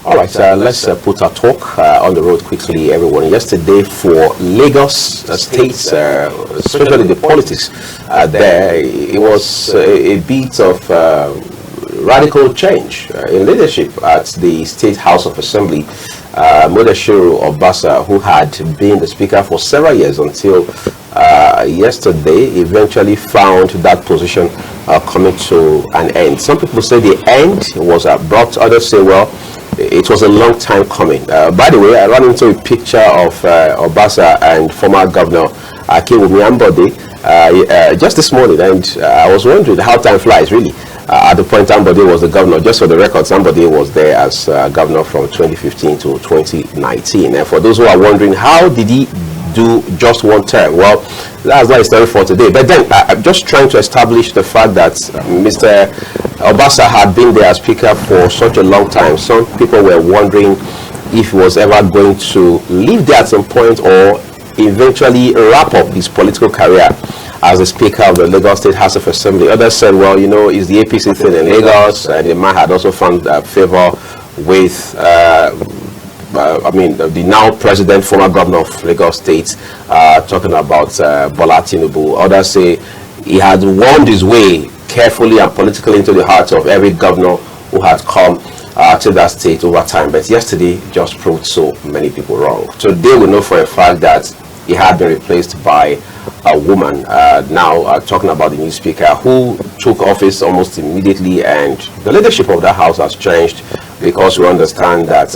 All right, let's put our talk on the road quickly, everyone. Yesterday for Lagos State, especially the politics there, it was a bit of radical change in leadership at the State House of Assembly. Mudashiru Obasa, who had been the speaker for several years until yesterday, eventually found that position coming to an end. Some people say the end was abrupt, others say, well, it was a long time coming. By the way, I ran into a picture of Obasa and former Governor Chibunna just this morning, and I was wondering how time flies, really. At the point Ambode was the governor, just for the record, somebody was there as governor from 2015 to 2019. And for those who are wondering, how did he do just one term? Well, that's not a story for today. But then I'm just trying to establish the fact that Mr. Obasa had been there as speaker for such a long time. Some people were wondering if he was ever going to leave there at some point or eventually wrap up his political career as the Speaker of the Lagos State House of Assembly. Others said, well, you know, it's the APC thing in Lagos, and the man had also found favor with, the now president, former governor of Lagos State, talking about Bola Tinubu. Others say he had wound his way carefully and politically into the heart of every governor who had come to that state over time. But yesterday just proved so many people wrong. Today we know for a fact that he had been replaced by a woman, now talking about the new speaker, who took office almost immediately, and the leadership of that house has changed because we understand that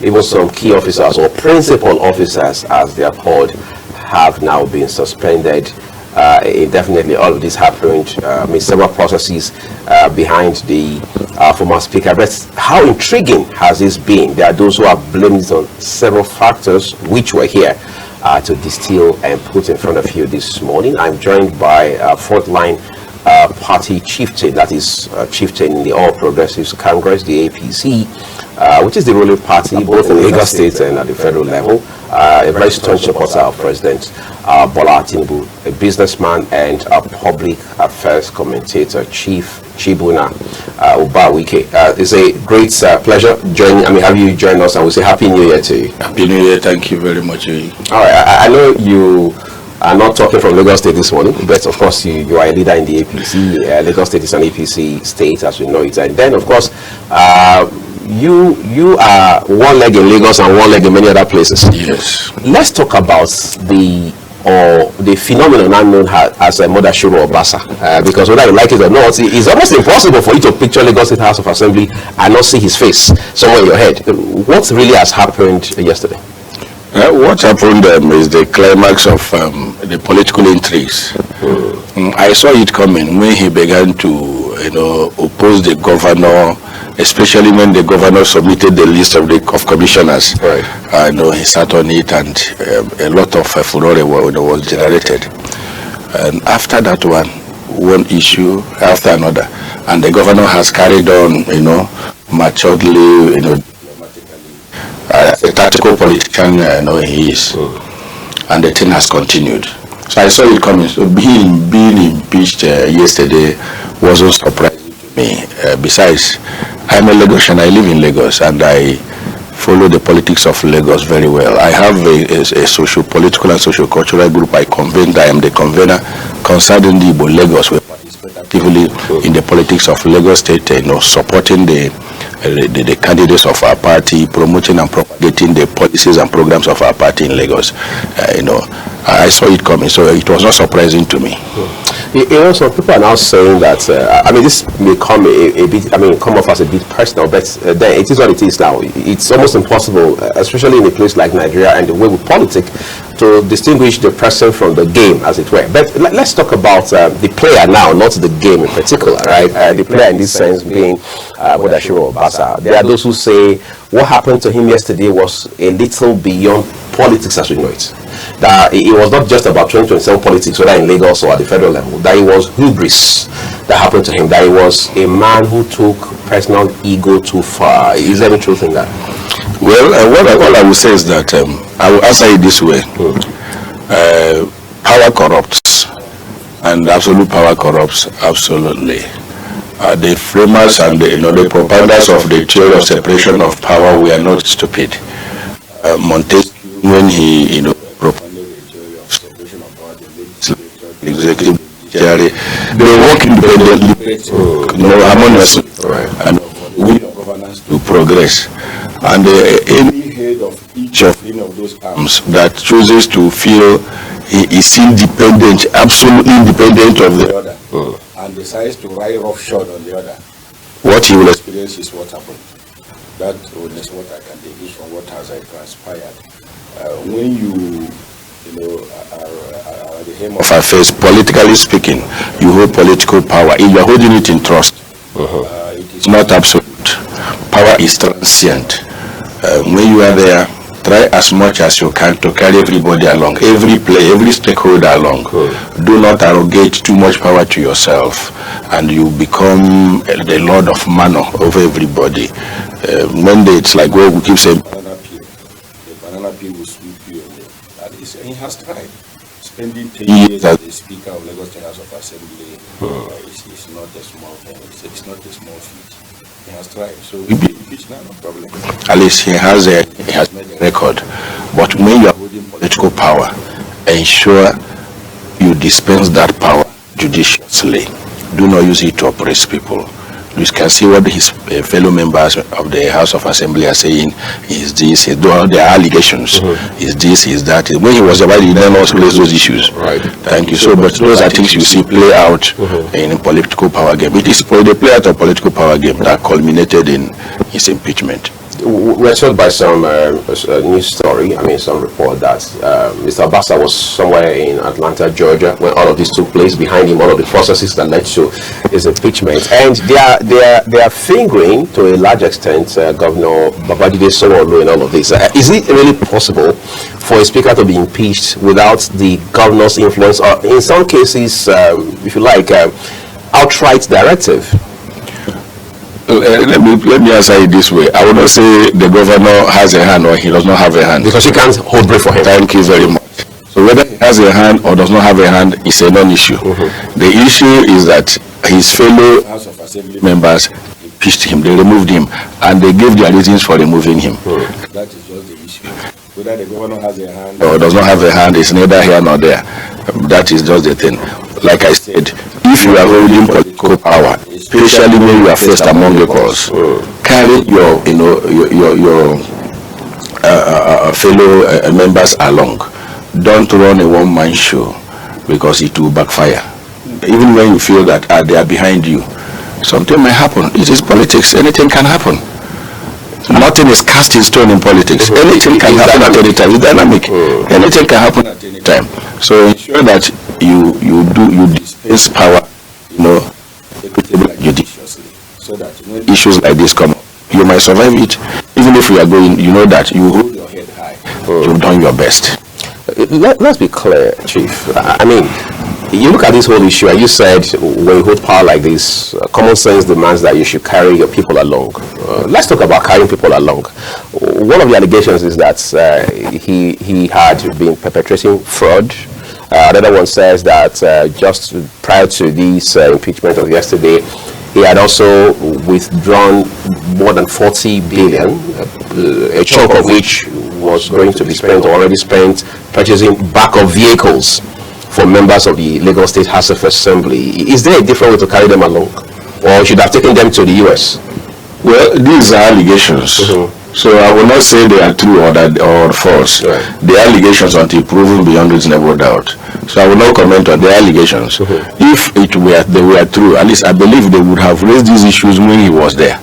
even some key officers or principal officers, as they are called, have now been suspended indefinitely. All of this happened, several processes behind the former speaker. But how intriguing has this been? There are those who have blamed it on several factors, which were here to distill and put in front of you this morning. I'm joined by fourth line party chieftain, that is chieftain in the All Progressives Congress, the APC, which is the ruling party both in Lagos State and at the federal level. A very staunch supporter of President Bola Tinubu, a businessman and a public affairs commentator, Chief Chibunna Ubawuike. It's a great pleasure have you join us, and we say Happy New Year to you. Happy New Year, thank you very much. All right, I know you are not talking from Lagos State this morning, but of course you are a leader in the APC. Lagos State is an APC state as we know it, and then of course you are one leg in Lagos and one leg in many other places. Yes. Let's talk about the phenomenon known as Mudashiru Obasa, because whether you like it or not, it's almost impossible for you to picture Lagos State House of Assembly and not see his face somewhere in your head. What really has happened yesterday? What happened is the climax of the political intrigues. I saw it coming when he began to, oppose the governor, especially when the governor submitted the list of commissioners. Right. He sat on it, and a lot of furore was generated. And after that one issue after another, and the governor has carried on, maturely, a tactical politician, he is, and the thing has continued. So I saw it coming. So being impeached yesterday wasn't surprising to me. Besides, I'm a Lagosian. I live in Lagos, and I follow the politics of Lagos very well. I have a socio-political and socio-cultural group I convened. I am the convener concerning the Igbo Lagos. We participate actively in the politics of Lagos State, supporting the candidates of our party, promoting and propagating the policies and programs of our party in Lagos. I saw it coming, so it was not surprising to me. Some people are now saying that, this may come a bit, come off as a bit personal, but then it is what it is now. It's almost impossible, especially in a place like Nigeria and the way we politic, to distinguish the person from the game, as it were. But let's talk about the player now, not the game in particular, right? The player in this sense being Mudashiru Obasa. There are those who say what happened to him yesterday was a little beyond politics as we know it. That it was not just about 2027 politics, whether in Lagos or at the federal level. That it was hubris that happened to him. That he was a man who took personal ego too far. Is there any truth in that? Well, what I will say is that I will answer it this way. Power corrupts, and absolute power corrupts absolutely. the framers and the proponents of the theory of separation of power were not stupid. Montesquieu, when he proponed the theory of separation of power, the legislature, the executive, judiciary, they were working independently, harmoniously, and with governance to progress. And any head of each of those arms that chooses to feel he is independent, absolutely independent of the other, and decides to ride roughshod on the other, what he will experience is what happened. That is what I can deduce from what has transpired. When you are at the helm of affairs, politically speaking, you hold political power. If you are holding it in trust, it is not absolute. Power is transient. When you are there, try as much as you can to carry everybody along, every player, every stakeholder along. Do not arrogate too much power to yourself, and you become the lord of manor over everybody. One day it's like what we keep saying, the banana peel will sweep you away. He has tried. Spending 10 years as the Speaker of Lagos State House of Assembly is not a small thing. It's not a small feat. He has tried, so he'll be impeached now, no problem. At least he has made a record. But when you are holding political power, ensure you dispense that power judiciously. Do not use it to oppress people. You can see what his fellow members of the House of Assembly are saying. Is this, there are allegations, is this, is that. When he was about, he then also raised those issues. Right. Thank you so much. Those are things you see play out in a political power game. It is for the play out of political power game that culminated in his impeachment. We're told by some news story, some report that Mr. Obasa was somewhere in Atlanta, Georgia, when all of this took place. Behind him, all of the processes that led to his impeachment, and they are fingering to a large extent Governor Babajide Sanwo-Olu in all of this. Is it really possible for a speaker to be impeached without the governor's influence, or in some cases, if you like, outright directive? Let me answer it this way. I will not say the governor has a hand or he does not have a hand. Because he can't hold brief for him. Thank you very much. So whether he has a hand or does not have a hand is a non-issue. The issue is that his fellow House of Assembly members impeached him, they removed him, and they gave their reasons for removing him. That is just the issue. Whether the governor has a hand or does not have a hand is neither here nor there. That is just the thing. Like I said, if you are holding political power, especially when you are first among equals, carry your fellow members along. Don't run a one-man show, because it will backfire. Even when you feel that they are behind you, something may happen. It is politics. Anything can happen. Nothing is cast in stone in politics. Anything can happen at any time. It's dynamic. Anything can happen at any time. So ensure that you dispense power, judiciously, so that when issues like this come up, you might survive it. Even if you are going, you know that you hold your head high. You've done your best. Let's be clear, Chief. You look at this whole issue, and you said when you hold power like this, common sense demands that you should carry your people along. Let's talk about carrying people along. One of the allegations is that he had been perpetrating fraud. Another one says that just prior to this impeachment of yesterday, he had also withdrawn more than 40 billion, a chunk of which was going to be spent or already spent purchasing backup vehicles for members of the Lagos State House of Assembly. Is there a different way to carry them along, or should have taken them to the US? Well, these are allegations. So I will not say they are true or false. Right. The allegations until proven beyond reasonable doubt. So I will not comment on the allegations. If they were true, at least I believe they would have raised these issues when he was there.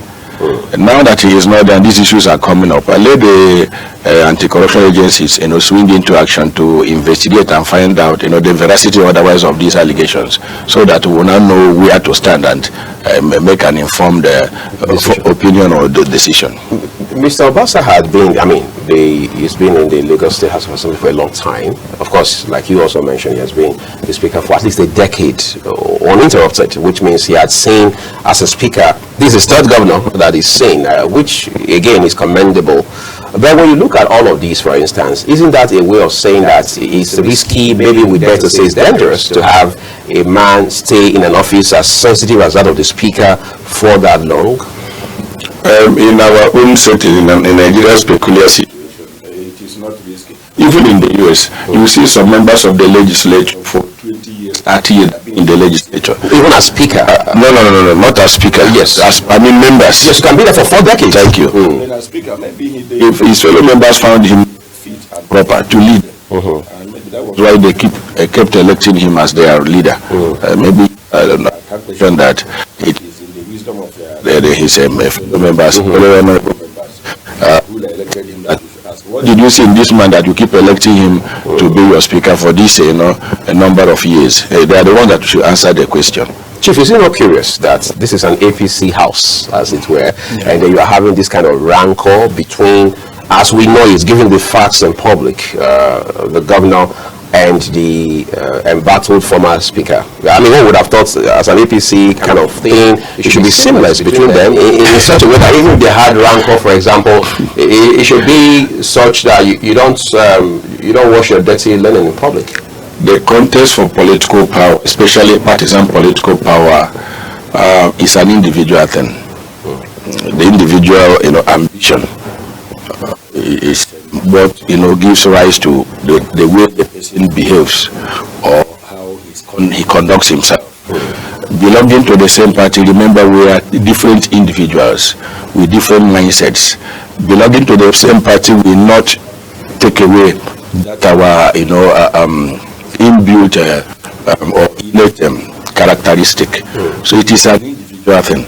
And now that he is not there, these issues are coming up. I let the anti-corruption agencies, swing into action to investigate and find out, the veracity or otherwise of these allegations, so that we will now know where to stand and make an informed opinion or decision. Mr. Obasa had been, he's been in the Lagos State House of Assembly for a long time. Of course, like you also mentioned, he has been the speaker for at least a decade uninterrupted, which means he had seen as a speaker, this is third governor that is seen, which again is commendable. But when you look at all of these, for instance, isn't that a way of saying that it's risky, maybe we dare to say it's dangerous to have a man stay in an office as sensitive as that of the speaker for that long? In our own setting, in Nigeria's peculiar situation, it is not risky. Even in the US, you see some members of the legislature for 20 years, 30 years in the legislature. Even as speaker? No, not as speaker. Yes. Members. Yes, you can be there for 4 decades. Thank you. As speaker, maybe if his fellow members found him fit and proper to lead, and maybe that was why they kept electing him as their leader. Maybe, I don't know, I can't question that. It is in the wisdom of his fellow members, who elected him that you should ask. What did you see in this man that you keep electing him to be your speaker for this, a number of years? They are the ones that should answer the question. Chief, is it not curious that this is an APC house, as it were, and that you are having this kind of rancor between, as we know, it's given the facts in public, the governor and the embattled former speaker? I mean, one would have thought as an APC kind of thing, it should be seamless between them in such a way that even if they had rancor, for example, it should be such that you don't wash your dirty linen in public. The contest for political power, especially partisan political power, is an individual thing. The individual, ambition is what gives rise to the way the person behaves or how he conducts himself. Belonging to the same party, remember, we are different individuals with different mindsets. Belonging to the same party will not take away that our inbuilt or innate characteristic. So it is an individual thing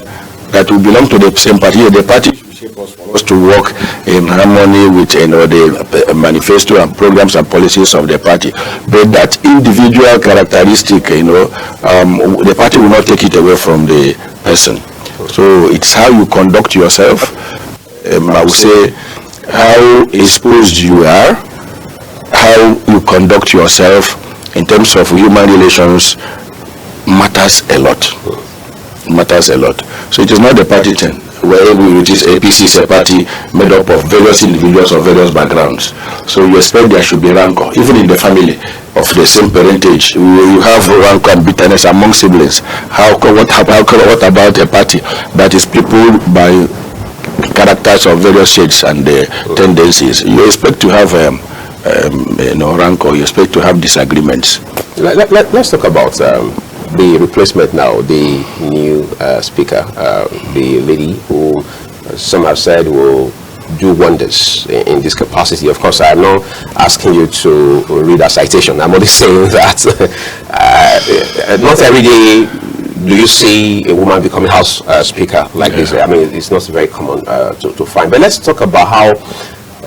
that we belong to the same party. The party should shape us for us to work in harmony with the manifesto and programs and policies of the party. But that individual characteristic, the party will not take it away from the person. So it's how you conduct yourself. I would say how exposed you are, how you conduct yourself in terms of human relations matters a lot. So it is not the party thing. Wherever it is, APC is a party made up of various individuals of various backgrounds. So you expect there should be rancor, even in the family of the same parentage. You have rancor and bitterness among siblings. What about a party that is peopled by characters of various shades and tendencies? You expect to have rancor. You expect to have disagreements. Let's talk about the replacement now, the new speaker, the lady who some have said will do wonders in this capacity. Of course, I'm not asking you to read a citation. I'm only saying that not every day do you see a woman becoming House Speaker like this. I mean, it's not very common to find. But let's talk about how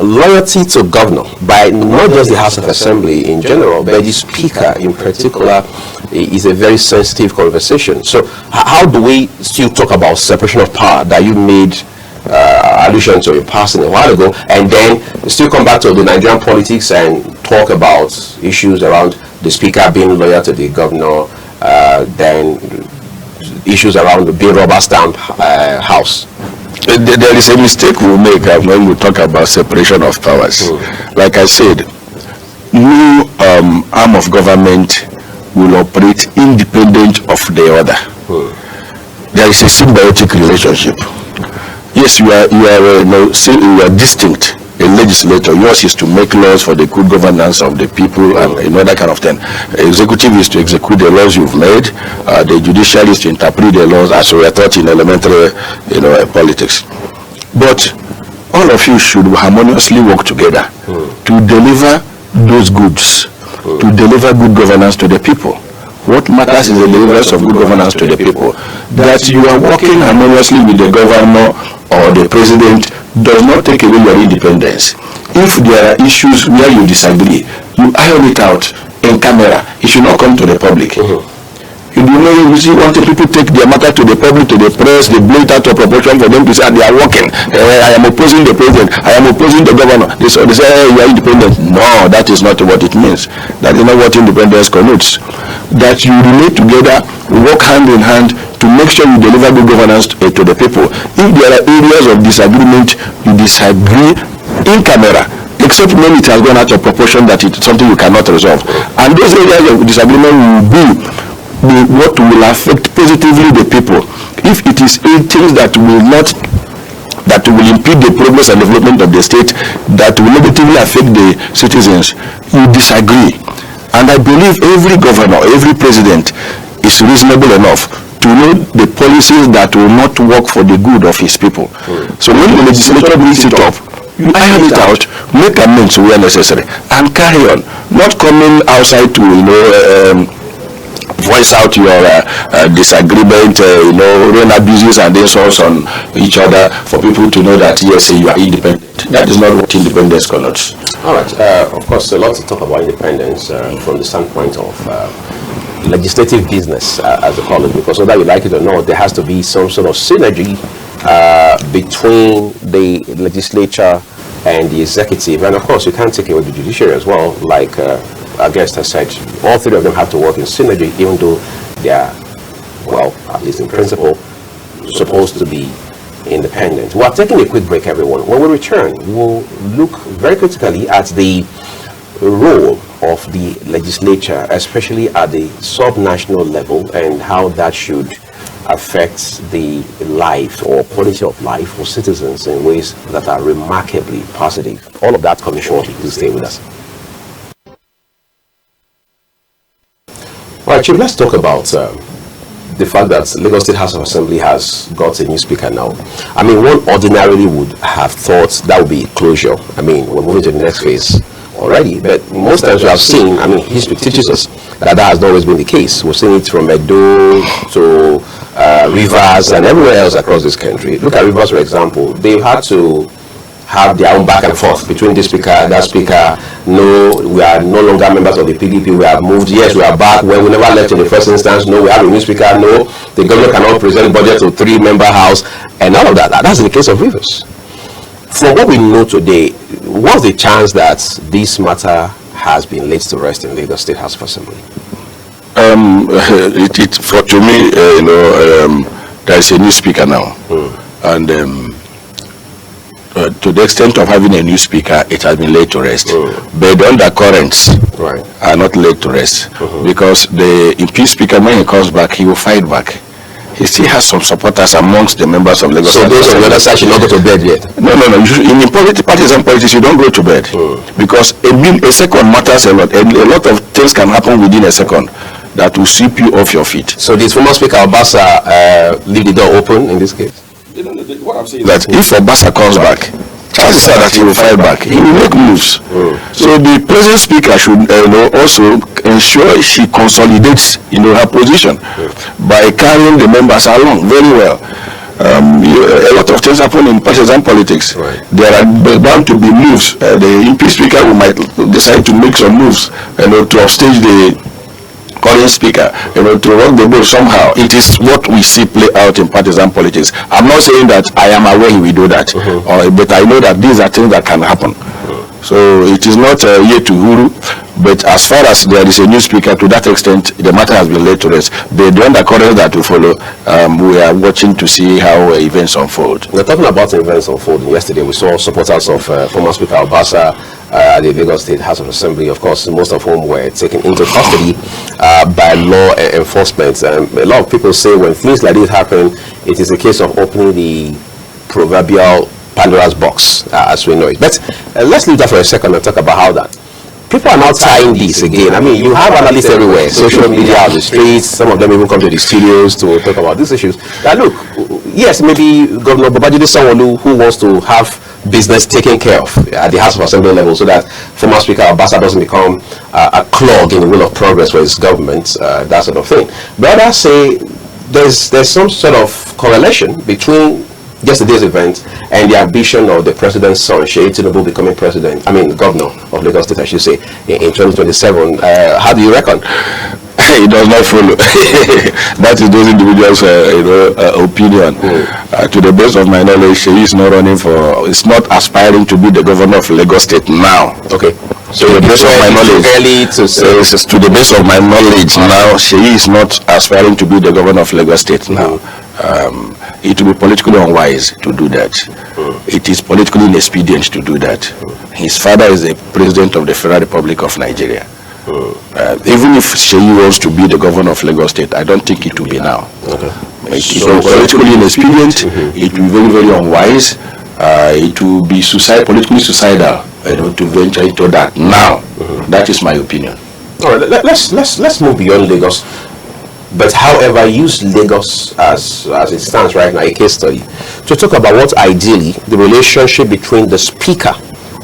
loyalty to governor by not just the House of Assembly in general, but the Speaker in particular is a very sensitive conversation. So how do we still talk about separation of power that you made allusion to in passing a while ago, and then still come back to the Nigerian politics and talk about issues around the Speaker being loyal to the governor, then issues around the being rubber stamp House? There is a mistake we make when we talk about separation of powers. Like I said, no arm of government will operate independent of the other. There is a symbiotic relationship. Yes, you are distinct. A legislator, yours is to make laws for the good governance of the people and that kind of thing. Executive is to execute the laws you've made. The judiciary is to interpret the laws as we are taught in elementary, politics. But all of you should harmoniously work together to deliver those goods, to deliver good governance to the people. What matters is the deliverance of good governance to the people. That you are working harmoniously with the governor or the president does not take away your independence. If there are issues where you disagree, you iron it out in camera. It should not come to the public. You see, wanting people take their matter to the public, to the press, they blow it out of proportion for them to say they are working. I am opposing the president. I am opposing the governor. They say you are independent. No, that is not what it means. That is not what independence connotes. That you relate together, work hand in hand to make sure you deliver good governance to the people. If there are areas of disagreement, you disagree in camera, except when it has gone out of proportion that it's something you cannot resolve. And those areas of disagreement will be what will affect positively the people. If it is things that will impede the progress and development of the state, that will negatively affect the citizens, you disagree. And I believe every governor, every president is reasonable enough to know the policies that will not work for the good of his people. So when the legislature brings it up, you iron it out, make amends where necessary, and carry on. Not coming outside to voice out your disagreement, run abuses and insults on each other for people to know that yes, you are independent. That is not what independence connotes. All right. Of course, a lot to talk about independence from the standpoint of legislative business, as they call it, because whether you like it or not, there has to be some sort of synergy between the legislature and the executive. And of course, you can't take away the judiciary as well. Like our guest has said, all three of them have to work in synergy, even though they are, well, at least in principle, supposed to be independent. We are taking a quick break, everyone. When we return, we will look very critically at the role of the legislature, especially at the sub-national level, and how that should affect the life or quality of life for citizens in ways that are remarkably positive. All of that coming shortly. Please stay with us. All right, Chief, let's talk about the fact that Lagos State House of Assembly has got a new speaker now. I mean, one ordinarily would have thought that would be closure. I mean, we're moving to the next phase already, but most times we have seen, I mean, history teaches us that has not always been the case. We've seen it from Edo to Rivers and everywhere else across this country. Look at Rivers, for example. They've had to have their own back and forth between this speaker and that speaker. No, we are no longer members of the PDP. We have moved. Yes, we are back. Well, we never left in the first instance. No, we have a new speaker. No, the government cannot present budget to 3-member house and all of that. That's the case of Rivers. From what we know today, what's the chance that this matter has been laid to rest in Lagos State House of Assembly? To me, there is a new speaker now, and to the extent of having a new speaker, it has been laid to rest. But the undercurrents are not laid to rest, because the impeached speaker, when he comes back, he will fight back. He still has some supporters amongst the members of Lagos. So those on the other side should not go to bed yet? No. In partisan politics, you don't go to bed, because a second matters a lot. A lot of things can happen within a second that will sweep you off your feet. So did former Speaker Obasa leave the door open in this case? What I'm saying is that if Obasa comes back, chances are that he will fight back. He will make moves. So the present speaker should also ensure she consolidates her position by carrying the members along very well. A lot of things happen in partisan politics. There are bound to be moves. The impeached speaker might decide to make some moves to upstage the current speaker, to rock the boat somehow. It is what we see play out in partisan politics. I'm not saying that I am aware he will do that, but I know that these are things that can happen. So it is not yet to huru, but as far as there is a new speaker, to that extent, the matter has been laid to rest. But the undercurrents that will follow, we are watching to see how events unfold. We're talking about events unfolding. Yesterday, we saw supporters of former Speaker Obasa at the Lagos State House of Assembly, of course, most of whom were taken into custody by law enforcement. A lot of people say when things like this happen, it is a case of opening the proverbial Pandora's box, as we know it. But let's leave that for a second and talk about how that. People are now tying this again. I mean, you have analysts everywhere, social media, on the streets. Some of them even come to the studios to talk about these issues. Now, look, yes, maybe Governor Babajide Sanwo-Olu, who wants to have business taken care of at the House of Assembly level, so that former Speaker Obasa doesn't become a clog in the wheel of progress for his government, that sort of thing. But others say there's some sort of correlation between yesterday's event and the ambition of the president's son, Seyi Tinubu, becoming governor of Lagos State, I should say, in 2027. How do you reckon? It does not follow. That is those individuals' opinion. To the best of my knowledge, Seyi is not running is not aspiring to be the governor of Lagos State now. Okay. So to the best of my knowledge, to the best of my knowledge now, Seyi is not aspiring to be the governor of Lagos State now. it will be politically unwise to do that. It is politically inexpedient to do that. His father is the president of the Federal Republic of Nigeria. Even if Sheyi wants to be the governor of Lagos State, I don't think it will be now. It will be politically inexpedient. It will be very, very unwise. It will be politically suicidal, to venture into that now. That is my opinion. All right, let's move beyond Lagos. But however, use Lagos as it stands right now, a case study, to talk about what ideally the relationship between the Speaker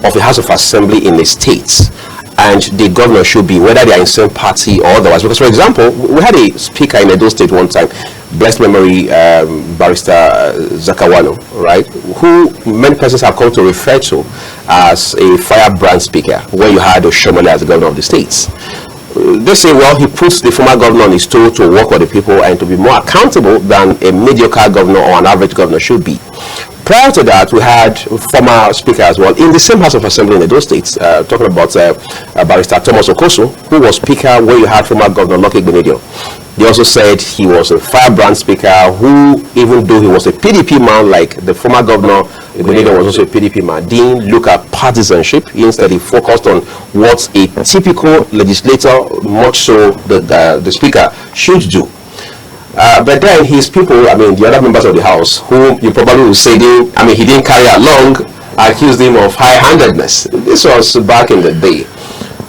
of the House of Assembly in the state and the governor should be, whether they are in same party or otherwise. Because, for example, we had a speaker in Edo State one time, blessed memory, Barrister Zakawano, right, who many persons have come to refer to as a firebrand speaker, where you had Oshomole as the governor of the states. They say, well, he puts the former governor on his toe to work with the people and to be more accountable than a mediocre governor or an average governor should be. Prior to that, we had former speaker as well in the same House of Assembly in those states, talking about Barrister Thomas Okoso, who was speaker where you had former governor Lucky Benedio. They also said he was a firebrand speaker who, even though he was a PDP man, like the former governor, Benedio was also a PDP man, didn't look at partisanship. Instead, he focused on what a typical legislator, much so the speaker, should do. But then his people, I mean, the other members of the House, whom you probably will say, he didn't carry along, accused him of high-handedness. This was back in the day.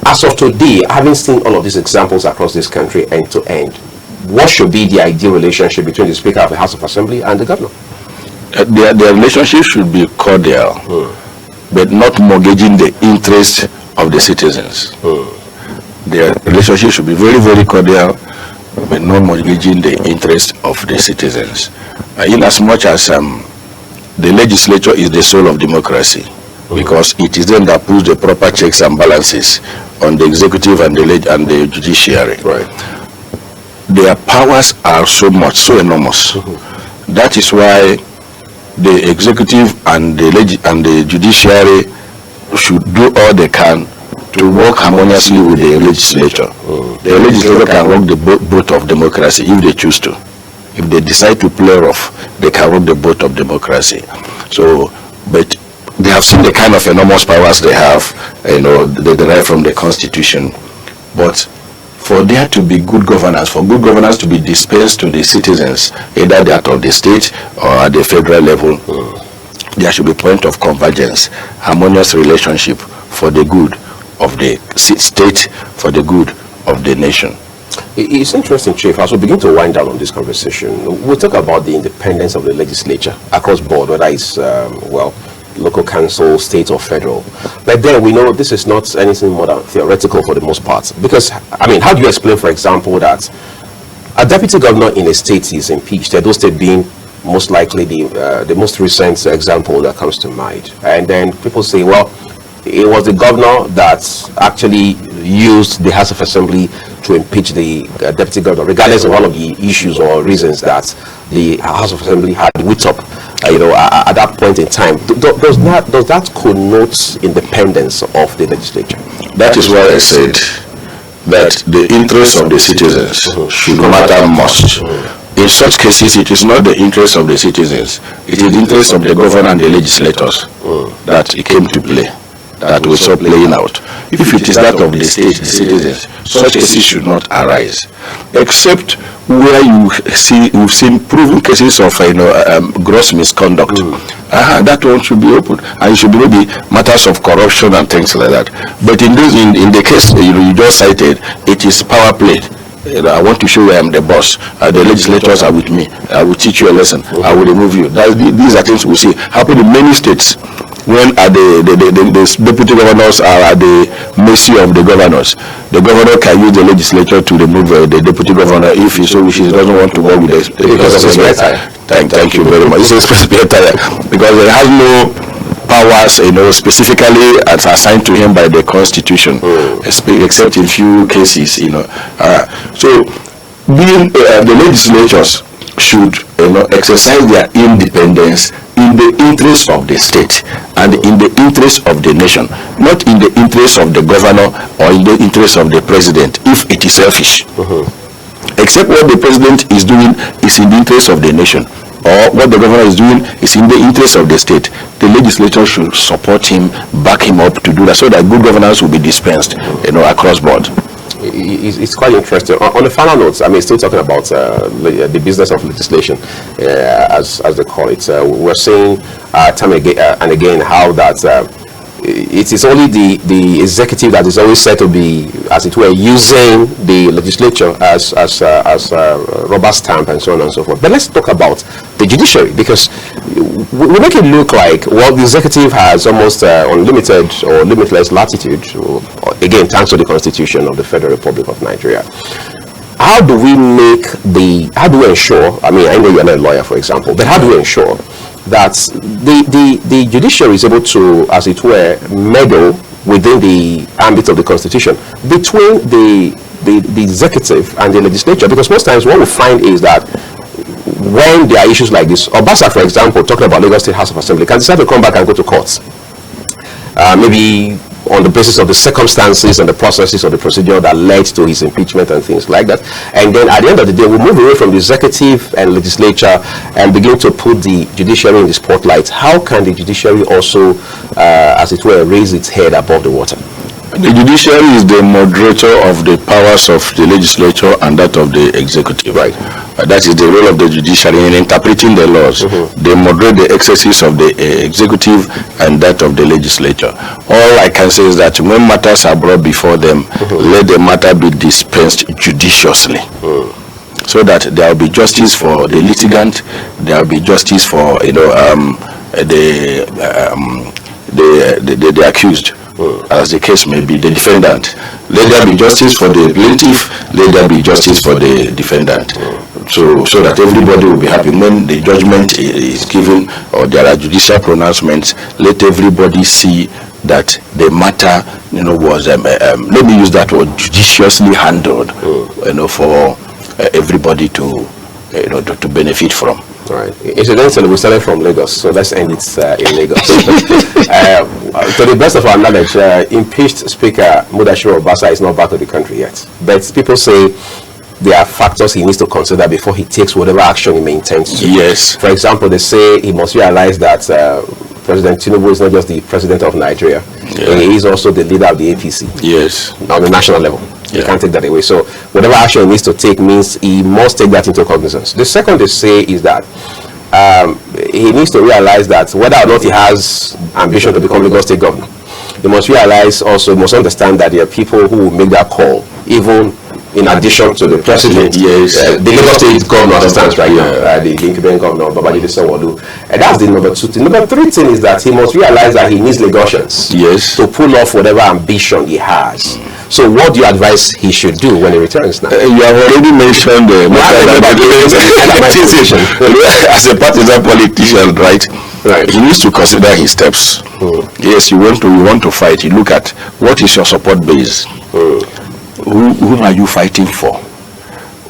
As of today, having seen all of these examples across this country end to end, what should be the ideal relationship between the Speaker of the House of Assembly and the governor? The relationship should be cordial, but not mortgaging the interests of the citizens. The relationship should be very, very cordial, but not mortgaging the interests of the citizens. In as much as the legislature is the soul of democracy, because it is them that puts the proper checks and balances on the executive and the judiciary. Right. Their powers are so enormous. That is why the executive and the judiciary should do all they can to work harmoniously with the legislature. The legislature can rock the boat of democracy if they choose to. If they decide to play rough, they can rock the boat of democracy. So, but they have seen the kind of enormous powers they have, they derive from the Constitution. But for there to be good governance, for good governance to be dispensed to the citizens, either that of the state or at the federal level, there should be point of convergence, harmonious relationship for the good of the state, for the good of the nation. It's interesting, Chief, as we begin to wind down on this conversation, we'll talk about the independence of the legislature across board, whether it's, local council, state or federal. But then we know this is not anything more than theoretical for the most part. Because, how do you explain, for example, that a deputy governor in a state is impeached, those state being most likely the most recent example that comes to mind. And then people say, well, it was the governor that actually used the House of Assembly to impeach the deputy governor, regardless of all of the issues or reasons that the House of Assembly had whipped up, at that point in time. Does that connote independence of the legislature? That is why I said that the interests of the citizens should matter most. In such cases, it is not the interest of the citizens, it is the interest of the governor and the legislators that it came to play, that will stop playing out. If it is that of the state, the citizens, such cases should not arise, except where you've seen proven cases of gross misconduct. That one should be open, and it should be maybe matters of corruption and things like that. But in the case you just cited, it is power play. I want to show you I am the boss. The legislators are with me. I will teach you a lesson. I will remove you. These are things we see happen in many states. When the deputy governors are at the mercy of the governors, the governor can use the legislature to remove the deputy governor if he so wishes. He doesn't want to work with the because of his retire. Thank you very much. It's retire because he has no powers, specifically as assigned to him by the Constitution, except in few cases, So, being the legislatures should, exercise their independence in the interest of the state and in the interest of the nation, not in the interest of the governor or in the interest of the president, if it is selfish. except what the president is doing is in the interest of the nation, or what the governor is doing is in the interest of the state. The legislature should support him, back him up to do that, so that good governance will be dispensed, across board. It's quite interesting. On the final notes, I mean, still talking about the business of legislation, as they call it. We're saying time and again how that it is only the executive that is always said to be, as it were, using the legislature as rubber stamp and so on and so forth. But let's talk about the judiciary, because we make it look like, well, the executive has almost unlimited or limitless latitude, again, thanks to the Constitution of the Federal Republic of Nigeria. How do we ensure, I mean, I know you're not a lawyer, for example, but how do we ensure that the judiciary is able to, as it were, meddle within the ambit of the Constitution between the executive and the legislature? Because most times what we find is that when there are issues like this, Obasa, for example, talking about Lagos State House of Assembly, can decide to come back and go to court, maybe on the basis of the circumstances and the processes of the procedure that led to his impeachment and things like that. And then at the end of the day, we move away from the executive and legislature and begin to put the judiciary in the spotlight. How can the judiciary also, as it were, raise its head above the water? The judiciary is the moderator of the powers of the legislature and that of the executive. Right. That is the role of the judiciary in interpreting the laws. They moderate the excesses of the executive and that of the legislature. All I can say is that when matters are brought before them, let the matter be dispensed judiciously. So that there will be justice for the litigant, there will be justice for the accused. As the case may be, the defendant. Let there be justice for the plaintiff, let there be justice for the defendant. So that everybody will be happy. When the judgment is given or there are judicial pronouncements, let everybody see that the matter, was, let me use that word, judiciously handled, for everybody to benefit from. All right. Incidentally, we started from Lagos, so let's end it in Lagos. To the best of our knowledge, impeached Speaker Mudashiru Obasa is not back to the country yet. But people say there are factors he needs to consider before he takes whatever action he may intend to. Yes. For example, they say he must realize that President Tinubu is not just the president of Nigeria. Yeah. He is also the leader of the APC. Yes. On the national level. You can't take that away. So whatever action he needs to take means he must take that into cognizance. The second they say is that he needs to realize that whether or not he has ambition to become Lagos State governor, he must realize also, he must understand that there are people who will make that call, even in addition to the president. Yes. The Lagos State governor understands right now, the incumbent governor, Babajide Sanwo-Olu. And that's the number two thing. Number three thing is that he must realize that he needs Lagosians to pull off whatever ambition he has. So what do you advise he should do when he returns now? You have already mentioned as a partisan politician, right? He needs to consider his steps. Yes, you want to fight. You look at what is your support base. Whom are you fighting for?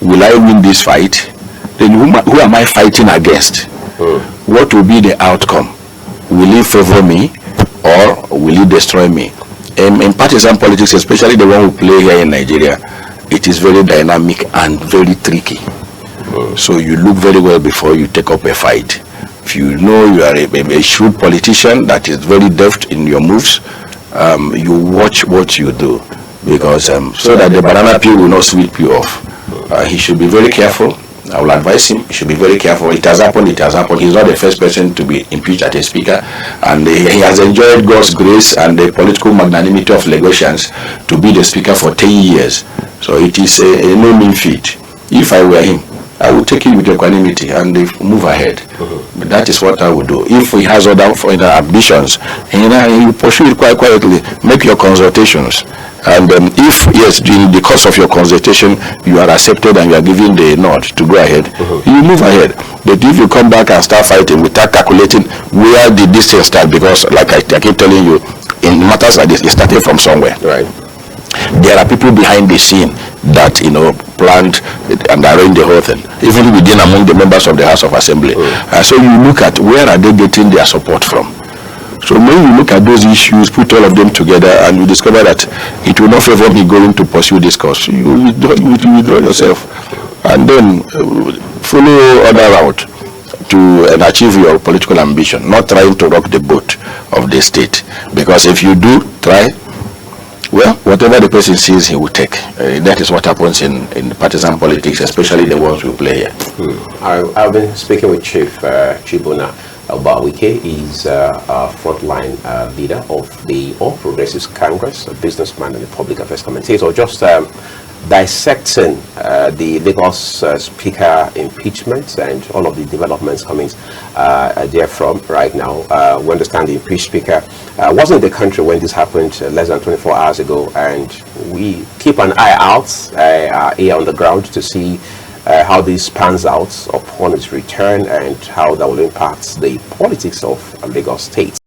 Will I win this fight? Then who am I fighting against? What will be the outcome? Will it favor me or will it destroy me? In partisan politics, especially the one we play here in Nigeria, it is very dynamic and very tricky. So you look very well before you take up a fight. If you know you are a shrewd politician that is very deft in your moves, you watch what you do, because so that the banana peel will not sweep you off. He should be very careful. I will advise him. He should be very careful. It has happened. He's not the first person to be impeached as a speaker, and he has enjoyed God's grace and the political magnanimity of Lagosians to be the speaker for 10 years. So it is a no mean feat. If I were him, I would take it with equanimity and move ahead. But that is what I would do. If he has other ambitions, you pursue it quite quietly. Make your consultations. And if, yes, during the course of your consultation, you are accepted and you are given the nod to go ahead, you move ahead. But if you come back and start fighting without calculating where did this thing start, because like I keep telling you, in matters like this, it started from somewhere. Right. There are people behind the scene that planned and arranged the whole thing, even within among the members of the House of Assembly. So you look at where are they getting their support from. So when you look at those issues, put all of them together, and you discover that it will not favor me going to pursue this cause, you withdraw yourself. and then follow other route to achieve your political ambition, not trying to rock the boat of the state. Because if you do try, well, whatever the person sees, he will take. That is what happens in partisan politics, especially the ones we play here. I've been speaking with Chief Chibunna. Ubawuike is a frontline leader of the All Progressives Congress, a businessman and a public affairs commentator, just dissecting the Lagos Speaker impeachment and all of the developments coming therefrom right now. We understand the impeached Speaker wasn't in the country when this happened less than 24 hours ago, and we keep an eye out here on the ground to see how this pans out upon its return and how that will impact the politics of Lagos State.